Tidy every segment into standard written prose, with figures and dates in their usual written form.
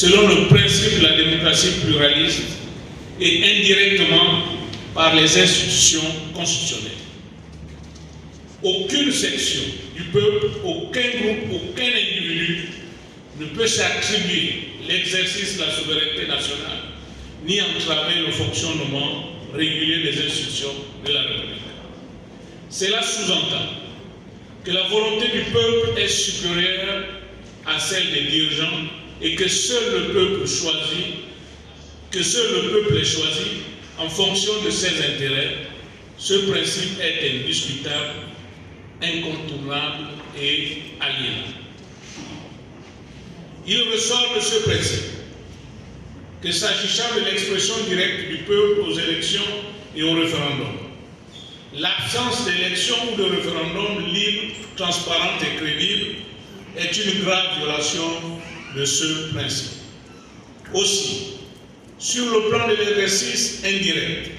selon le principe de la démocratie pluraliste et indirectement par les institutions constitutionnelles. Aucune section du peuple, aucun groupe, aucun individu ne peut s'attribuer l'exercice de la souveraineté nationale ni entraver le fonctionnement régulier des institutions de la République. Cela sous-entend que la volonté du peuple est supérieure à celle des dirigeants et que seul le peuple est choisi en fonction de ses intérêts. Ce principe est indiscutable, incontournable et aliénable. Il ressort de ce principe que s'agissant de l'expression directe du peuple aux élections et au référendum, l'absence d'élection ou de référendum libre, transparente et crédible est une grave violation de ce principe. Aussi, sur le plan de l'exercice indirect,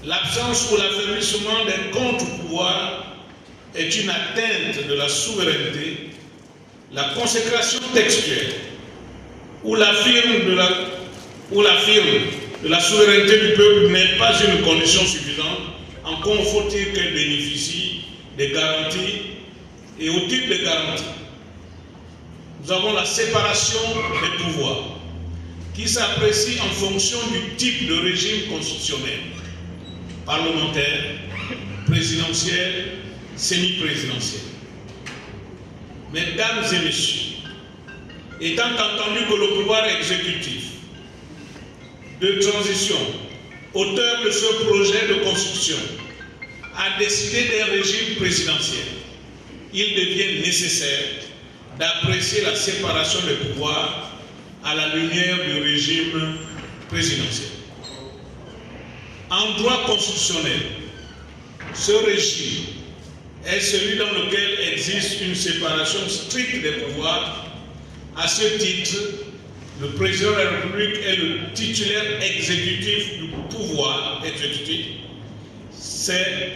l'absence ou l'affaiblissement d'un contre-pouvoir est une atteinte de la souveraineté. La consécration textuelle ou la firme de la souveraineté du peuple n'est pas une condition suffisante. Encore faut-il qu'elle bénéficie des garanties et au titre des garanties. Nous avons la séparation des pouvoirs qui s'apprécie en fonction du type de régime constitutionnel, parlementaire, présidentiel, semi-présidentiel. Mesdames et messieurs, étant entendu que le pouvoir exécutif de transition, auteur de ce projet de constitution, a décidé d'un régime présidentiel, il devient nécessaire d'apprécier la séparation des pouvoirs à la lumière du régime présidentiel. En droit constitutionnel, ce régime est celui dans lequel existe une séparation stricte des pouvoirs. À ce titre, le président de la République est le titulaire exécutif du pouvoir exécutif. C'est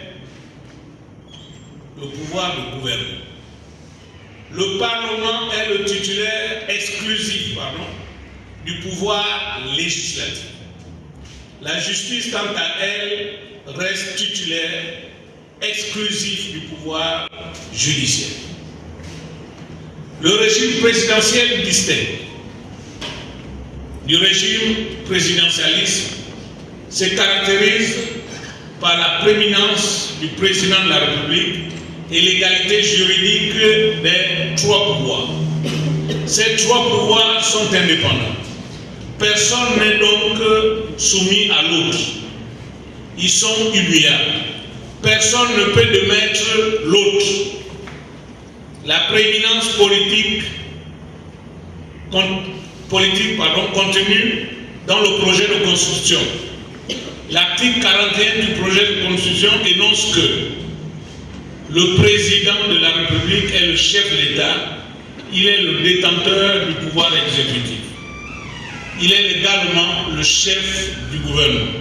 le pouvoir de gouverner. Le Parlement est le titulaire exclusif du pouvoir législatif. La justice, quant à elle, reste titulaire exclusif du pouvoir judiciaire. Le régime présidentiel distinct du régime présidentialiste se caractérise par la prééminence du président de la République et l'égalité juridique des trois pouvoirs. Ces trois pouvoirs sont indépendants. Personne n'est donc soumis à l'autre. Ils sont immuables. Personne ne peut démettre l'autre. La prééminence politique contenue dans le projet de constitution. L'article 41 du projet de constitution énonce que le président de la République est le chef de l'État, il est le détenteur du pouvoir exécutif. Il est également le chef du gouvernement.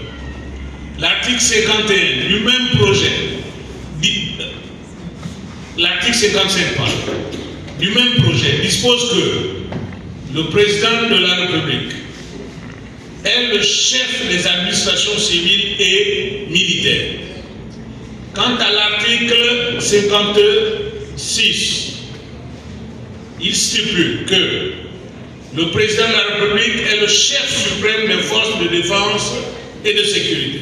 L'article 51 du même projet, l'article 55 du même projet dispose que le président de la République est le chef des administrations civiles et militaires. Quant à l'article 56, il stipule que le président de la République est le chef suprême des forces de défense et de sécurité.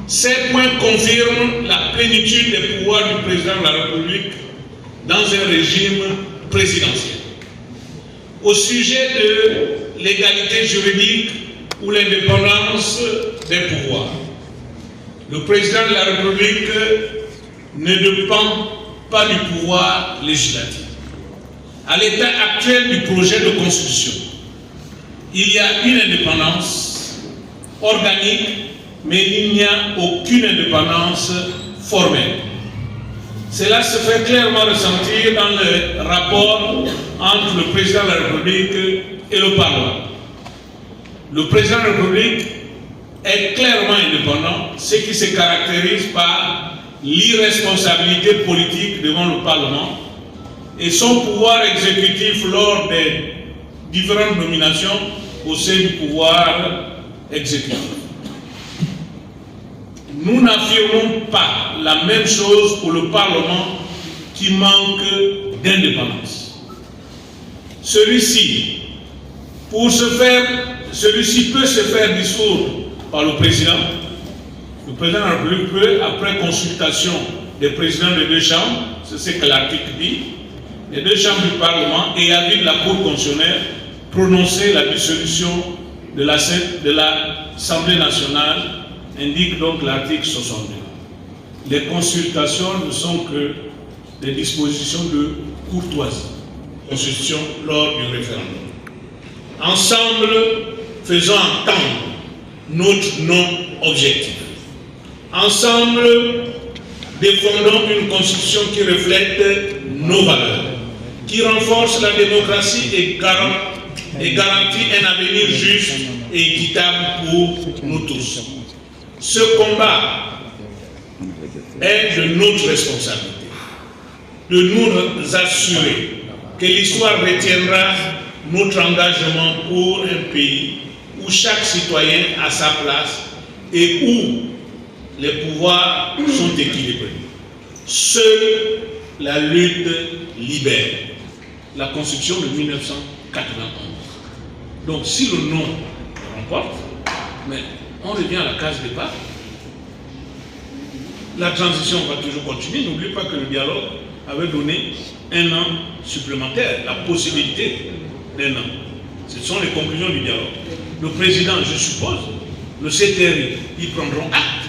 Ces points confirment la plénitude des pouvoirs du président de la République dans un régime présidentiel. Au sujet de l'égalité juridique ou l'indépendance des pouvoirs, le président de la République ne dépend pas du pouvoir législatif. À l'état actuel du projet de constitution, il y a une indépendance organique, mais il n'y a aucune indépendance formelle. Cela se fait clairement ressentir dans le rapport entre le président de la République et le Parlement. Le président de la République est clairement indépendant, ce qui se caractérise par l'irresponsabilité politique devant le Parlement et son pouvoir exécutif lors des différentes nominations au sein du pouvoir exécutif. Nous n'affirmons pas la même chose pour le Parlement qui manque d'indépendance. Celui-ci peut se faire dissoudre par le président. Le président de la République peut, après consultation des présidents des deux chambres, c'est ce que l'article dit, les deux chambres du Parlement et avis de la Cour constitutionnelle, prononcer la dissolution de l'Assemblée nationale, indique donc l'article 62. Les consultations ne sont que des dispositions de courtoisie. Constitution lors du référendum. Ensemble, faisons entendre notre non-objectif. Ensemble, défendons une constitution qui reflète nos valeurs, qui renforce la démocratie et garantit un avenir juste et équitable pour nous tous. Ce combat est de notre responsabilité, de nous assurer que l'histoire retiendra notre engagement pour un pays où chaque citoyen a sa place et où les pouvoirs sont équilibrés. Seule la lutte libère. La Constitution de 1991. Donc si le non remporte, mais on revient à la case départ. La transition va toujours continuer. N'oublie pas que le dialogue avait donné un an supplémentaire, la possibilité d'un an. Ce sont les conclusions du dialogue. Le président, je suppose, le CTRI, ils prendront acte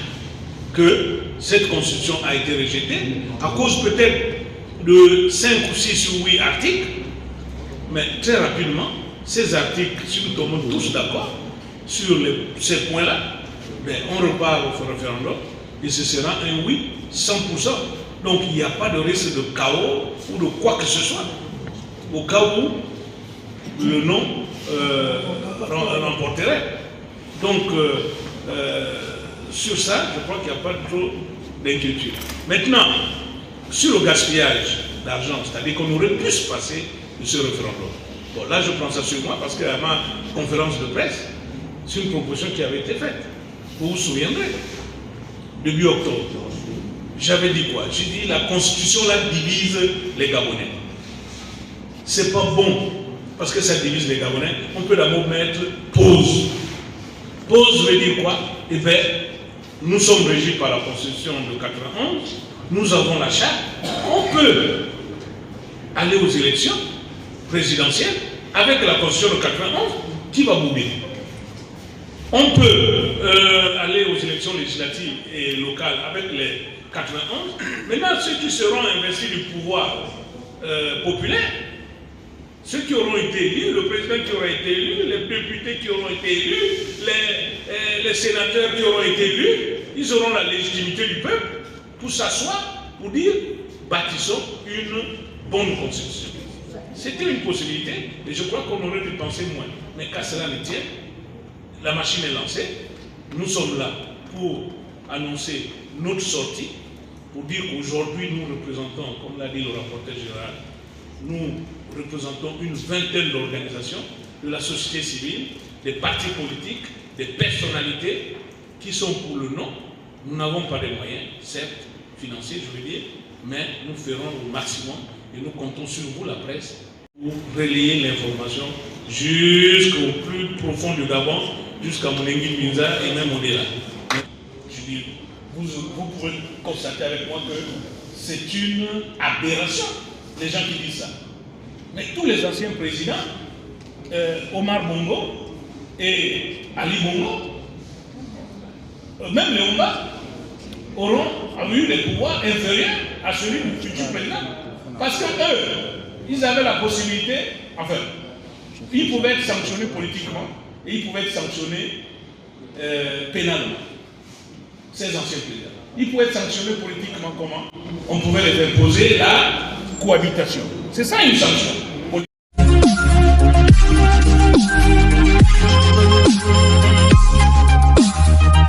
que cette constitution a été rejetée à cause peut-être de 5 ou 6 ou 8 articles, mais très rapidement, ces articles, si nous tombons tous d'accord sur ces points-là, ben, on repart au référendum et ce sera un oui 100%. Donc il n'y a pas de risque de chaos ou de quoi que ce soit. Au cas où le non remporterait. Donc sur ça, je crois qu'il n'y a pas trop d'inquiétude. Maintenant, sur le gaspillage d'argent, c'est-à-dire qu'on aurait pu se passer de ce référendum. Bon, là je prends ça sur moi parce qu'à ma conférence de presse, c'est une proposition qui avait été faite. Vous vous souviendrez, début octobre, j'avais dit quoi? J'ai dit la constitution là divise les Gabonais. C'est pas bon parce que ça divise les Gabonais. On peut d'abord mettre pause. Pause veut dire quoi? Eh bien, nous sommes régis par la constitution de 91, nous avons la charte, on peut aller aux élections présidentielles avec la constitution de 91 qui va bouger. On peut aller aux élections législatives et locales avec les 91. Maintenant, ceux qui seront investis du pouvoir populaire, ceux qui auront été élus, le président qui aura été élu, les députés qui auront été élus, les sénateurs qui auront été élus, ils auront la légitimité du peuple pour s'asseoir, pour dire bâtissons une bonne constitution. C'était une possibilité, et je crois qu'on aurait dû penser moins. Mais qu'à cela ne tienne, la machine est lancée. Nous sommes là pour annoncer notre sortie, pour dire qu'aujourd'hui nous représentons, comme l'a dit le rapporteur général, nous représentons une vingtaine d'organisations de la société civile, des partis politiques, des personnalités qui sont pour le non. Nous n'avons pas de moyens, certes financiers, je veux dire, mais nous ferons le maximum et nous comptons sur vous, la presse, pour relayer l'information jusqu'au plus profond du Gabon, jusqu'à Monengui Binza et même au-delà. Je dis, vous pouvez constater avec moi que c'est une aberration, les gens qui disent ça. Mais tous les anciens présidents, Omar Bongo et Ali Bongo, même les Oumba, auront eu des pouvoirs inférieurs à celui du futur président. Parce que eux, ils avaient la possibilité, enfin, ils pouvaient être sanctionnés politiquement et ils pouvaient être sanctionnés pénalement. Ces anciens présidents. Ils pouvaient être sanctionnés politiquement comment? On pouvait les imposer la cohabitation. C'est ça une sanction.